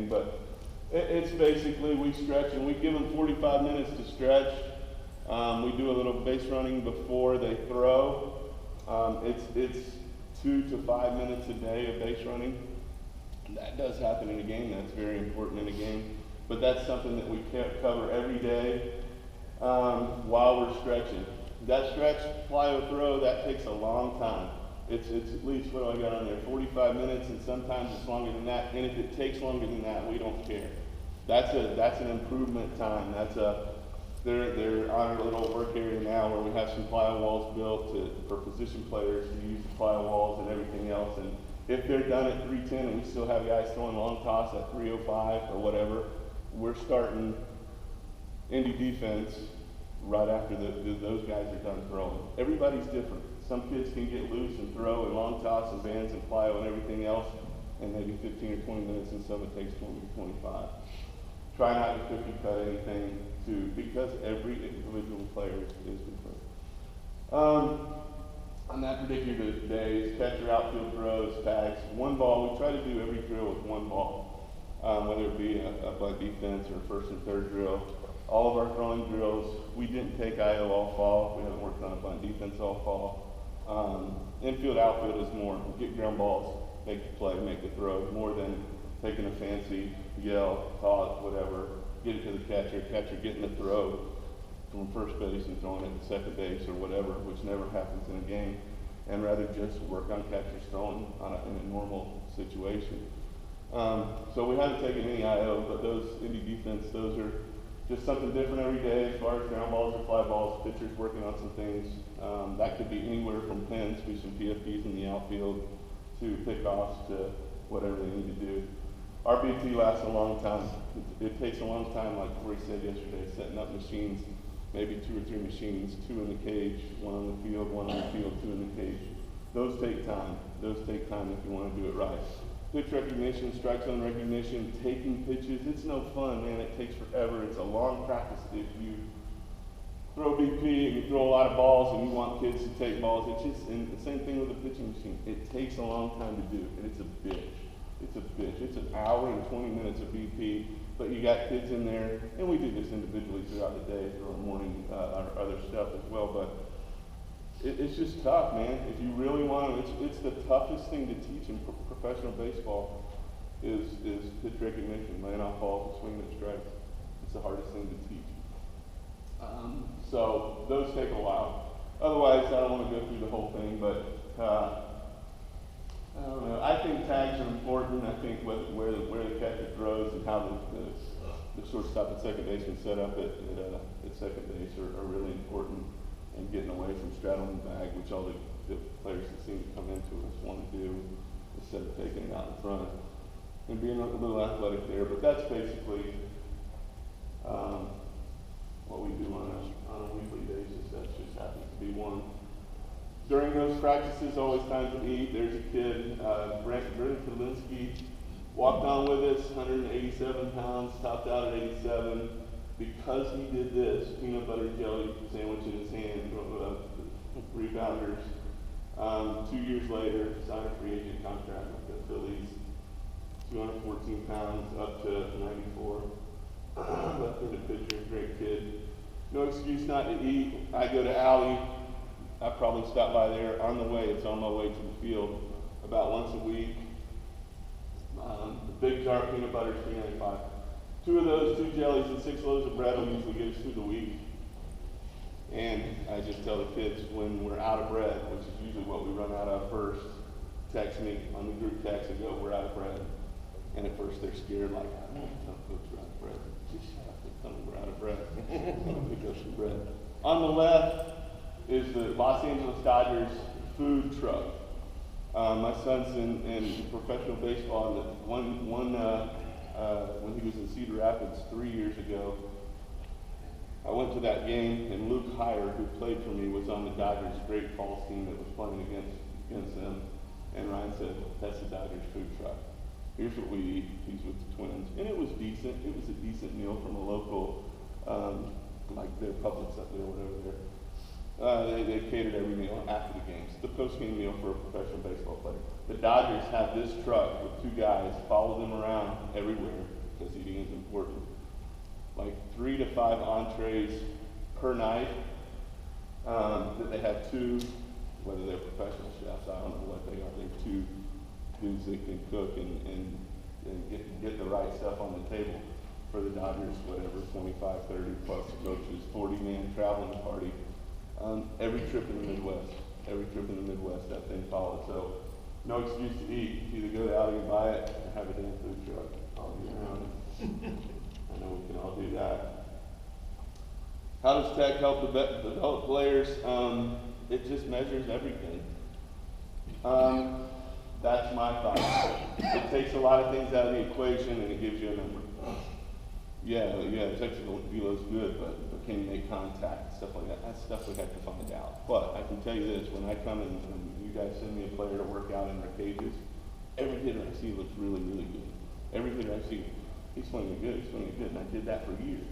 anything, but it's basically we stretch, and we give them 45 minutes to stretch. We do a little base running before they throw. It's 2 to 5 minutes a day of base running. That does happen in a game. That's very important in a game. But that's something that we cover every day while we're stretching. That stretch, plyo throw, that takes a long time. It's at least, what do I got on there, 45 minutes, and sometimes it's longer than that. And if it takes longer than that, we don't care. That's an improvement time. They're on our little work area now where we have some plyo walls built for position players to use the plyo walls and everything else. And if they're done at 3:10 and we still have guys throwing long toss at 3:05 or whatever, we're starting indie defense right after those guys are done throwing. Everybody's different. Some kids can get loose and throw and long toss and bands and plyo and everything else in maybe 15 or 20 minutes, and some it takes 20 to 25. Try not to cookie cut anything because every individual player is different. On that particular day, it's catcher, outfield throws, tags, one ball. We try to do every drill with one ball, whether it be a bunt defense or first and third drill. All of our throwing drills, we didn't take IO all fall. We haven't worked on a bunt defense all fall. Infield, outfield is more get ground balls, make the play, make the throw, more than taking a fancy yell, toss, whatever, get it to the catcher getting the throw from first base and throwing it to second base or whatever, which never happens in a game, and rather just work on catchers throwing in a normal situation. So we haven't taken any IO, but those indie defense, those are just something different every day as far as ground balls or fly balls, pitchers working on some things. That could be anywhere from pins to some PFPs in the outfield to pickoffs to whatever they need to do. RBT lasts a long time. It takes a long time, like Corey said yesterday, setting up machines, maybe 2 or 3 machines, 2 in the cage, 1 on the field, 1 on the field, 2 in the cage. Those take time. Those take time if you want to do it right. Pitch recognition, strike zone recognition, taking pitches, it's no fun, man. It takes forever. It's a long practice. If you throw BP and you throw a lot of balls and you want kids to take balls, it's just, and the same thing with the pitching machine. It takes a long time to do, and it's a bitch. It's a bitch. It's an hour and 20 minutes of BP, but you got kids in there, and we do this individually throughout the day, through our morning, our other stuff as well, but it's just tough, man. If you really want to, it's the toughest thing to teach in professional baseball is pitch recognition, laying off balls, swinging at strikes. It's the hardest thing to teach. So those take a while. Otherwise, I don't want to go through the whole thing, but I don't know. I think tags are important. I think where the catcher throws and how the shortstop and second baseman set up at second base are really important. And getting away from straddling the bag, which all the players that seem to come into us want to do, instead of taking it out in front and being a little athletic there. But that's basically what we do on a weekly basis. That just happens to be one. During those practices, always time to eat. There's a kid, Brendan Kalinsky, walked on with us, 187 pounds, topped out at 87. Because he did this peanut butter jelly sandwich in his hand, rebounders, 2 years later, signed a free agent contract with the Phillies, 214 pounds up to 94. Left-handed pitcher, great kid. No excuse not to eat. I go to Alley. I probably stop by there on the way. It's on my way to the field about once a week. The big jar of peanut butter is $3.95. 2 of those, 2 jellies, and 6 loaves of bread will usually get us through the week. And I just tell the kids when we're out of bread, which is usually what we run out of first, text me on the group text and go, we're out of bread. And at first they're scared, like, I don't want to tell folks we're out of bread. Just have to tell them we're out of bread. Pick up some bread. On the left is the Los Angeles Dodgers food truck. My son's in professional baseball, and when he was in Cedar Rapids 3 years ago, I went to that game, and Luke Heyer, who played for me, was on the Dodgers' great falls team that was playing against them. And Ryan said, that's the Dodgers food truck. Here's what we eat. He's with the Twins. And it was decent. It was a decent meal from a local, like their Publix up there, whatever there. They catered every meal after the games. The post-game meal for a professional baseball player. The Dodgers have this truck with 2 guys, follow them around, everywhere, because eating is important. Like 3 to 5 entrees per night, that they have 2, whether they're professional chefs, I don't know what they are, they're 2 dudes that can cook and get the right stuff on the table for the Dodgers, whatever, 25, 30 plus coaches, 40-man traveling party. Every trip in the Midwest, that thing follows. So no excuse to eat. Either go to Aldi and buy it or have a damn food truck all year round. I know we can all do that. How does tech help develop players? It just measures everything. That's my thought. It takes a lot of things out of the equation and it gives you a number. Yeah, technical velo's good, but can you make contact, stuff like that? That's stuff we have to find out. But I can tell you this, when I come in and you guys send me a player to work out in their cages, every hitter I see looks really, really good. Every hitter I see, he's swinging good, and I did that for years.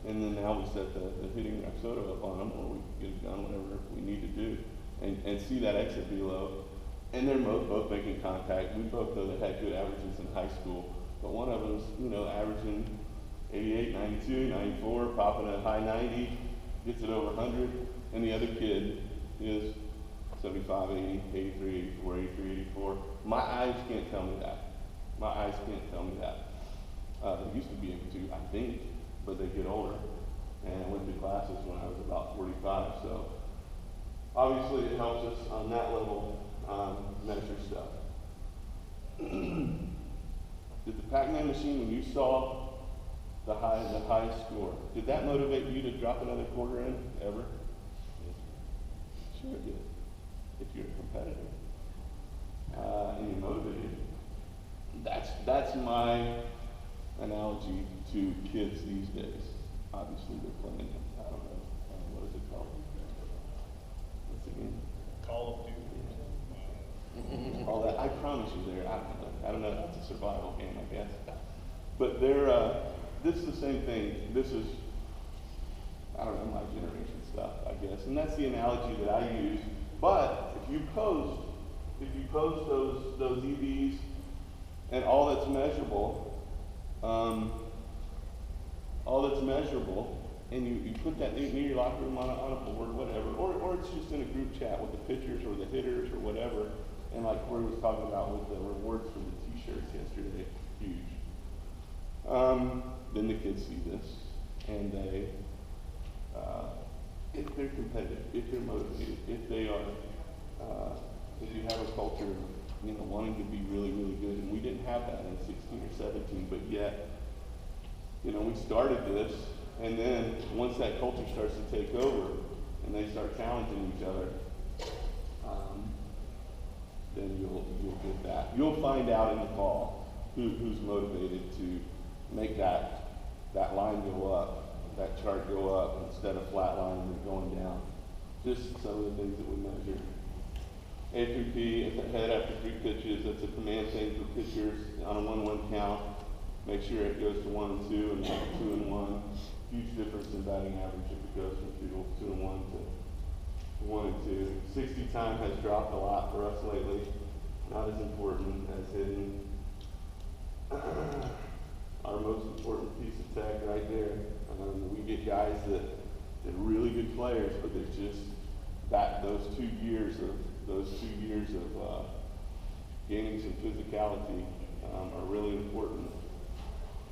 And then now we set the hitting Rapsodo up on them, or we get it done, whatever we need to do, and see that exit velo. And they're both making contact. We both know that had good averages in high school, but one of them's, averaging 88, 92, 94, popping a high 90, gets it over 100, and the other kid is 75, 80, 83, 84, 83, 84. My eyes can't tell me that. They used to be able to, I think, but they get older. And I went to classes when I was about 45, so obviously it helps us on that level measure stuff. Did the Pac-Man machine, when you saw the high score, did that motivate you to drop another quarter in ever? Sure it did. If you're a competitor and you're motivated, that's my analogy to kids these days. Obviously, they're playing. I don't know what is it called? What's the game? Call of Duty. All that. I promise you, I don't know. It's a survival game, I guess. But this is the same thing. This is, I don't know, my generation stuff, I guess. And that's the analogy that I use. But if you post those EVs and all that's measurable, and you put that near your locker room on a board, whatever, or it's just in a group chat with the pitchers or the hitters or whatever, and like Corey was talking about with the rewards for the t-shirts yesterday, huge. Then the kids see this, and they, if they're competitive, if they're motivated, if they are, if you have a culture of, wanting to be really, really good, and we didn't have that in 16 or 17, but yet, we started this, and then once that culture starts to take over, and they start challenging each other, then you'll get that. You'll find out in the fall who's motivated to make that line go up, that chart go up, instead of flatlining and going down. Just some of the things that we measure. A through P, at the head after 3 pitches, that's a command thing for pitchers on a 1-1 count. Make sure it goes to 1 and 2 and not 2 and 1. Huge difference in batting average if it goes from 2 and 1 to 1 and 2. 60 time has dropped a lot for us lately. Not as important as hitting. Our most important piece of tech right there. We get guys that are really good players, but there's just those 2 years of gaining some physicality are really important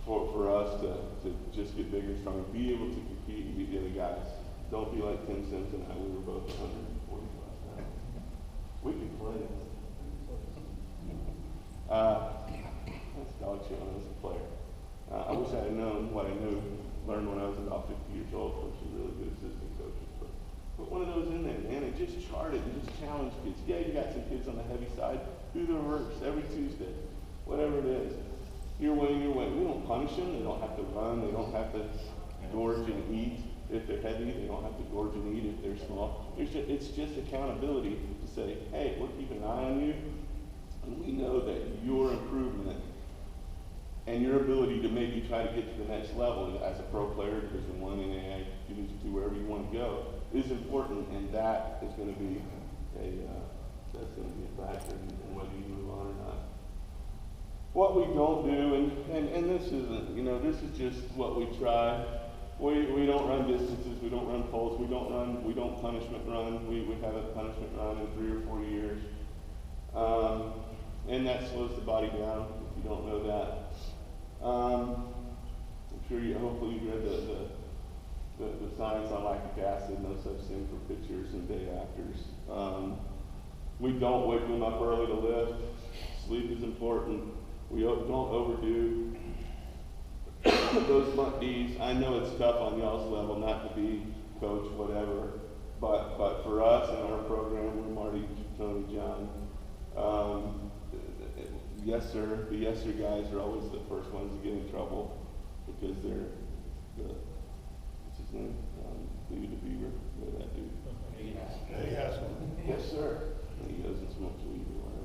for us to just get bigger and stronger, be able to compete and beat the other guys. Don't be like Tim Sims and I. We were both 145 pounds. We can play. That's dog shit when I was a player. I wish I had known what I learned when I was about 50 years old from some really good assistant coaches. But put one of those in there, man, and just chart it and just challenge kids. Yeah, you got some kids on the heavy side. Do the reverse every Tuesday, whatever it is. You're winning. We don't punish them. They don't have to run. They don't have to gorge and eat if they're heavy. They don't have to gorge and eat if they're small. It's just accountability to say, hey, we're keeping an eye on you, and we know that your improvement and your ability to maybe try to get to the next level as a pro player, Division I, NAIA, Division II, wherever you want to go, is important, and that is going to be a factor in whether you move on or not. What we don't do, and this isn't, this is just what we try. We don't run distances, we don't run poles, we don't punishment run. We haven't punishment run in 3 or 4 years. And that slows the body down, if you don't know that. I'm sure hopefully you read the science on lactic acid, no such thing for pitchers and day afters. We don't wake them up early to lift. Sleep is important. We don't overdo those month Ds. I know it's tough on y'all's level not to be coach, whatever, but for us in our program, we're Marty, Tony, John. Yes sir, the yes sir guys are always the first ones to get in trouble because they're what's his name? David the Beaver. You know that dude? He has one. Yes sir. He doesn't smoke weed or whatever.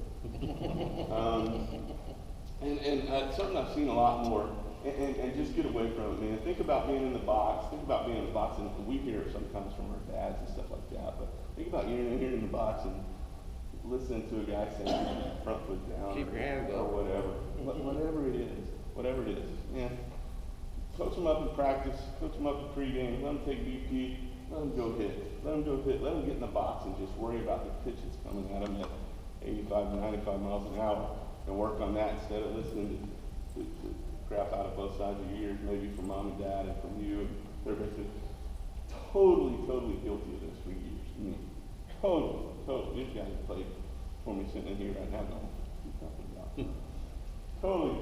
And something I've seen a lot more, and just get away from it, man. Think about being in the box. Think about being in the box, and we hear it sometimes from our dads and stuff like that. But think about you're in the box and listening to a guy saying front foot down, keep your hands up, or whatever, whatever it is. Yeah. Coach them up in practice. Coach them up in pregame. Let them take BP. Let them go hit. Let them get in the box and just worry about the pitch that's coming at them at 85 to 95 miles an hour. And work on that instead of listening to crap out of both sides of your ears, maybe from mom and dad and from you. And they're basically totally guilty of this for years. I mean, totally. These guys played for me sitting in here right now going, what are you talking about? Totally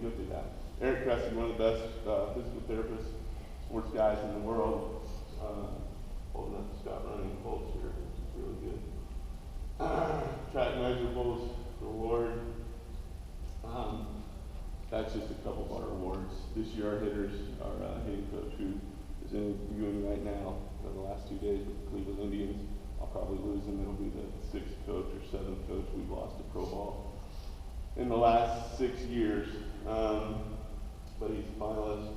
guilty of that. Eric Cressy, one of the best physical therapists, sports guys in the world. Old enough to stop running pulse here, which is really good. Track measurables, reward. That's just a couple of our awards. This year our hitters, our hitting coach who is interviewing right now for the last 2 days with the Cleveland Indians. I'll probably lose him. It'll be the 6th coach or 7th coach we've lost to pro ball in the last 6 years. But he's a finalist.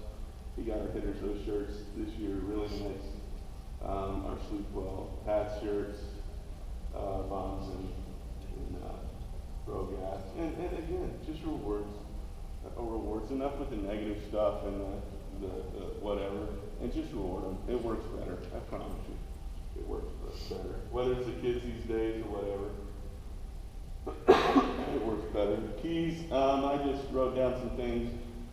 He got our hitters those shirts this year, really nice. Our sleep well hat shirts, bombs and pro gas, and again, just rewards. Rewards, enough with the negative stuff and the whatever, and just reward them. It works better, I promise you. It works better. Whether it's the kids these days or whatever, it works better. Keys, I just wrote down some things.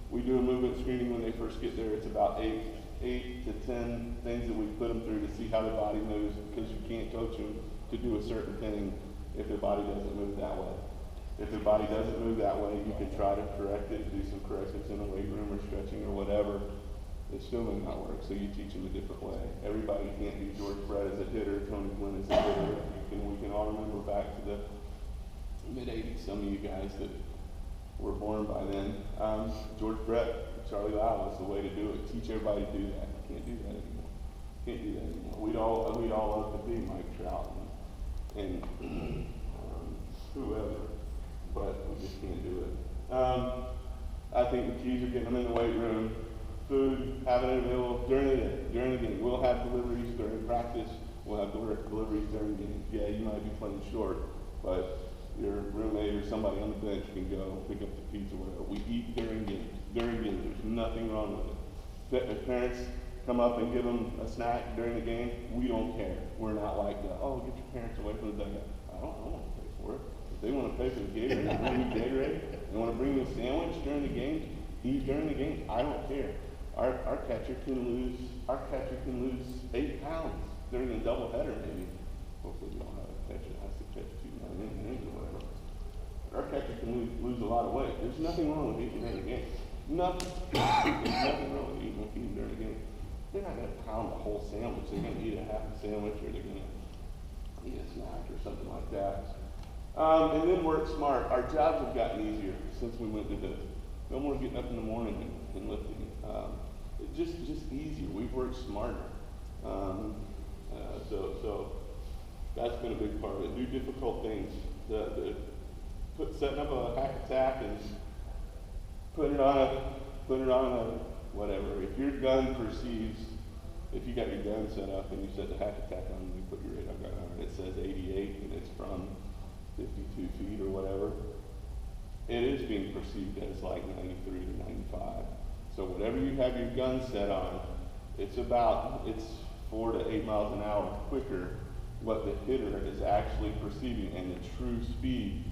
We do a movement screening when they first get there. It's about 8 to 10 things that we put them through to see how their body moves, because you can't coach them to do a certain thing if their body doesn't move that way. If their body doesn't move that way, you can try to correct it, do some corrections in the weight room or stretching or whatever. It still may not work, so you teach them a different way. Everybody can't be George Brett as a hitter, Tony Gwynn as a hitter. We can all remember back to the mid-'80s, some of you guys that were born by then. George Brett, Charlie Lau was the way to do it. Teach everybody to do that. You can't do that anymore. Can't do that anymore. We'd all love to be Mike Trout and whoever. But we just can't do it. I think the keys are getting them in the weight room, food, having it available during the game. We'll have deliveries during practice. We'll have deliveries during games. Yeah, you might be playing short, but your roommate or somebody on the bench can go pick up the pizza or whatever. We eat during games. During games, there's nothing wrong with it. If parents come up and give them a snack during the game, we don't care. We're not like, get your parents away from the dugout. I don't want to pay for it. If they want to pay for the Gatorade, bring you Gatorade. They want to bring you a sandwich during the game, eat during the game. I don't care. Our catcher can lose 8 pounds during a doubleheader, maybe. Hopefully we don't have a catcher that has to catch 2 innings or whatever. Our catcher can lose a lot of weight. There's nothing wrong with eating during the game. Nothing. There's nothing wrong with eating during the game. They're not going to pound the whole sandwich. They're going to eat a half a sandwich, or they're going to eat a snack or something like that. And then work smart. Our jobs have gotten easier since we went to this. No more getting up in the morning and lifting. Just easier. We've worked smarter. So that's been a big part of it. Do difficult things. Setting up a hack attack and putting it on a whatever. If your gun perceives, if you got your gun set up and you set the hack attack on and you put your radar gun on it, it says 88 and it's from 52 feet or whatever. it is being perceived as like 93 to 95. So whatever you have your gun set on, it's 4 to 8 miles an hour quicker what the hitter is actually perceiving and the true speed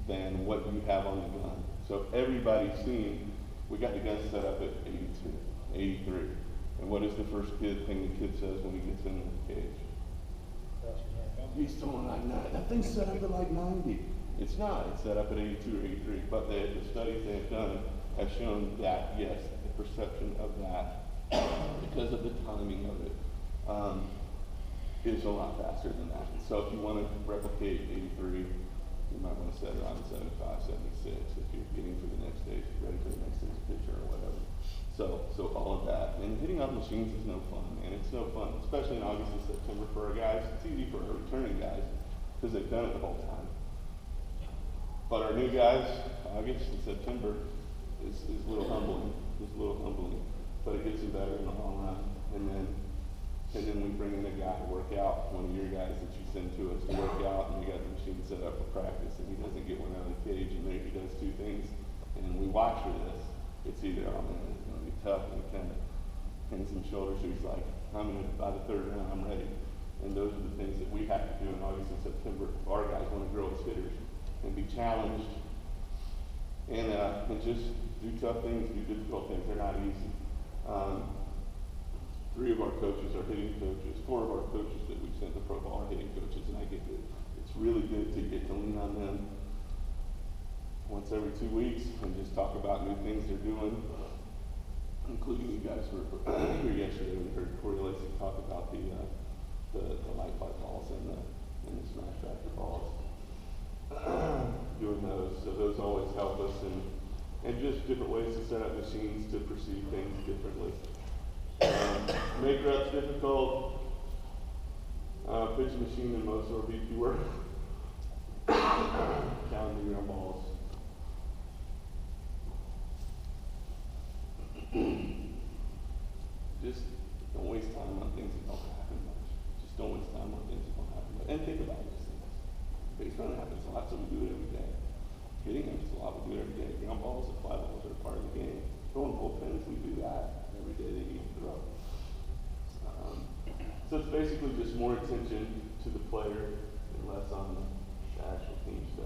than what you have on the gun. So everybody's seeing, we got the gun set up at 82, 83. And what is the first thing the kid says when he gets in the cage? He's throwing like 90. That thing's set up at like 90. It's not. It's set up at 82 or 83. But the studies they have done have shown that, yes, the perception of that, because of the timing of it, is a lot faster than that. So if you want to replicate 83, you might want to set it around 75, 76 if you're getting to the next stage, ready for the next stage pitcher or whatever. So all of that. And hitting off machines is no fun, man. It's no fun, especially in August and September for our guys. It's easy for our returning guys because they've done it the whole time. But our new guys, August and September, is a little humbling. It's a little humbling. But it gets them better in the long run. And then we bring in a guy to work out, one of your guys that you send to us to work out, and we got the machine set up for practice, and he doesn't get one out of the cage, and maybe he does two things, and we watch for this. It's either, oh man, it's going to be tough, and he kind of hands him shoulders, so he's like, by the third round, I'm ready. And those are the things that we have to do in August and September. Our guys want to grow as hitters and be challenged, and just do tough things, do difficult things. They're not easy. 3 of our coaches are hitting coaches. 4 of our coaches that we've sent to pro ball are hitting coaches, and it's really good to get to lean on them once every 2 weeks and just talk about new things they're doing, including you guys who were here yesterday. We heard Corey Lacey talk about the light fly balls and the smash factor balls. Doing those, so those always help us, and just different ways to set up machines to perceive things differently. Make reps difficult. Pitch machine and most or BP work. Counting your balls. Just don't waste time on things that don't happen much. Just don't waste time on things that don't happen much. And think about these things. Base run happens a lot, so we do it every day. Hitting happens a lot, we do it every day. Ground balls and fly balls are a part of the game. Throwing bullpens, we do that every day they need to throw. So it's basically just more attention to the player and less on the actual team stuff.